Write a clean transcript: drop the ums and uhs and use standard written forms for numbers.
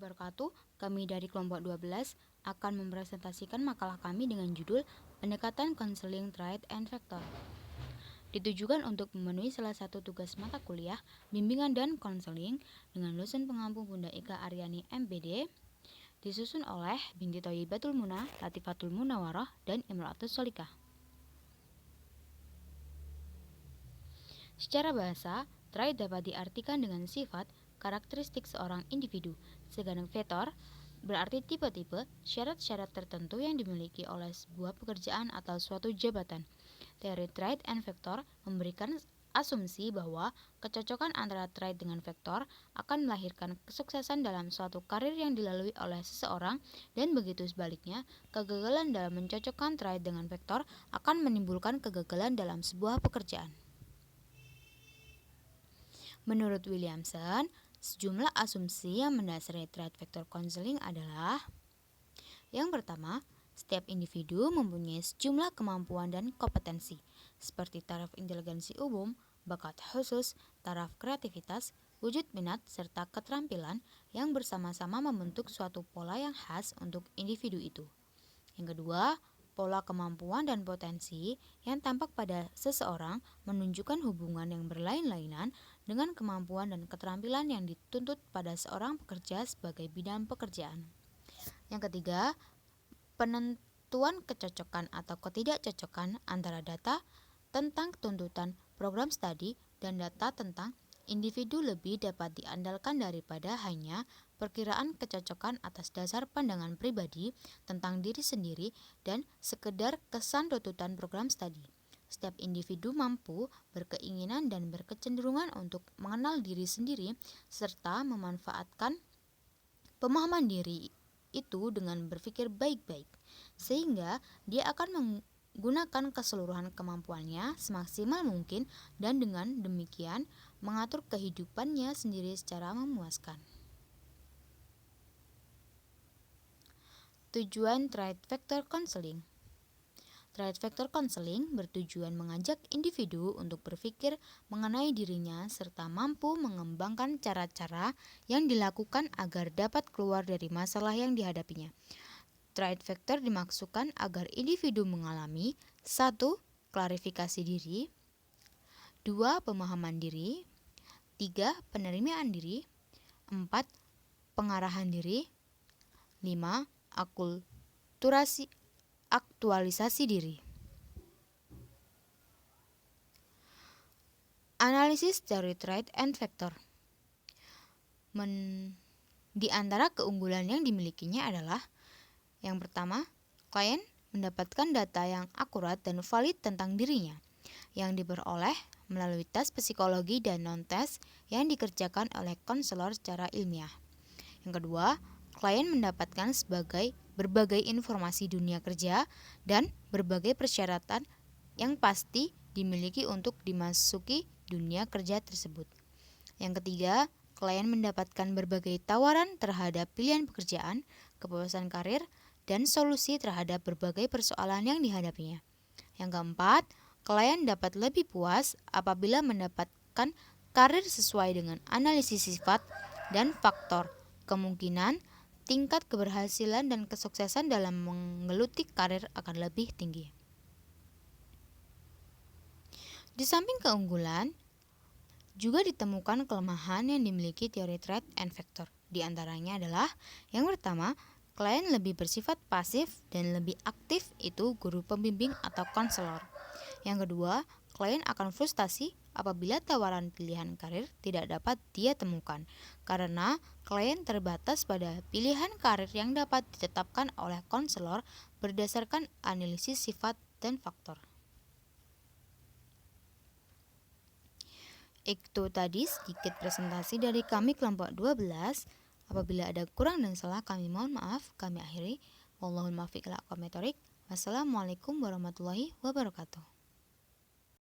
wabarakatuh. Kami dari kelompok 12 akan mempresentasikan makalah kami dengan judul Pendekatan Konseling Trait and Factor. Ditujukan untuk memenuhi salah satu tugas mata kuliah bimbingan dan konseling dengan dosen pengampu Bunda Ika Aryani MPD, disusun oleh Binti Thayyibatul Munah, Latifatul Munawarah, dan Imro'atus Sholikah. Secara bahasa, trait dapat diartikan dengan sifat, karakteristik seorang individu, sedangkan vektor berarti tipe-tipe, syarat-syarat tertentu yang dimiliki oleh sebuah pekerjaan atau suatu jabatan. Teori trait and vektor memberikan asumsi bahwa kecocokan antara trait dengan vektor akan melahirkan kesuksesan dalam suatu karir yang dilalui oleh seseorang, dan begitu sebaliknya, kegagalan dalam mencocokkan trait dengan vektor akan menimbulkan kegagalan dalam sebuah pekerjaan. Menurut Williamson, sejumlah asumsi yang mendasari trait vektor konseling adalah: yang pertama, setiap individu mempunyai sejumlah kemampuan dan kompetensi, seperti taraf inteligensi umum, bakat khusus, taraf kreativitas, wujud minat, serta keterampilan yang bersama-sama membentuk suatu pola yang khas untuk individu itu. Yang kedua, pola kemampuan dan potensi yang tampak pada seseorang menunjukkan hubungan yang berlain-lainan dengan kemampuan dan keterampilan yang dituntut pada seorang pekerja sebagai bidang pekerjaan. Yang ketiga, penentuan kecocokan atau ketidakcocokan antara data tentang tuntutan program studi dan data tentang individu lebih dapat diandalkan daripada hanya perkiraan kecocokan atas dasar pandangan pribadi tentang diri sendiri dan sekedar kesan tuntutan program studi. Setiap individu mampu, berkeinginan, dan berkecenderungan untuk mengenal diri sendiri serta memanfaatkan pemahaman diri itu dengan berpikir baik-baik, sehingga dia akan menggunakan keseluruhan kemampuannya semaksimal mungkin dan dengan demikian mengatur kehidupannya sendiri secara memuaskan. Tujuan trait vektor konseling. Trait vektor konseling bertujuan mengajak individu untuk berpikir mengenai dirinya serta mampu mengembangkan cara-cara yang dilakukan agar dapat keluar dari masalah yang dihadapinya. Trait vektor dimaksudkan agar individu mengalami 1. Klarifikasi diri, 2. Pemahaman diri, 3. Penerimaan diri, 4. Pengarahan diri, 5. Aktualisasi diri. Analisis dari trait and vektor. Di antara keunggulan yang dimilikinya adalah: yang pertama, klien mendapatkan data yang akurat dan valid tentang dirinya, yang diperoleh melalui tes psikologi dan non-tes yang dikerjakan oleh konselor secara ilmiah. Yang kedua, klien mendapatkan berbagai informasi dunia kerja dan berbagai persyaratan yang pasti dimiliki untuk dimasuki dunia kerja tersebut. Yang ketiga, klien mendapatkan berbagai tawaran terhadap pilihan pekerjaan, kebebasan karir, dan solusi terhadap berbagai persoalan yang dihadapinya. Yang keempat, klien dapat lebih puas apabila mendapatkan karir sesuai dengan analisis sifat dan faktor kemungkinan. Tingkat keberhasilan dan kesuksesan dalam menggeluti karir akan lebih tinggi. Di samping keunggulan, juga ditemukan kelemahan yang dimiliki teori trait and vektor. Di antaranya adalah: yang pertama, klien lebih bersifat pasif dan lebih aktif itu guru pembimbing atau konselor. Yang kedua, klien akan frustasi apabila tawaran pilihan karir tidak dapat dia temukan, karena klien terbatas pada pilihan karir yang dapat ditetapkan oleh konselor berdasarkan analisis sifat dan faktor. Itu tadi sedikit presentasi dari kami kelompok 12. Apabila ada kurang dan salah kami mohon maaf. Kami akhiri. Wallahul muwaffiq ila aqwamit thoriq. Wassalamualaikum warahmatullahi wabarakatuh.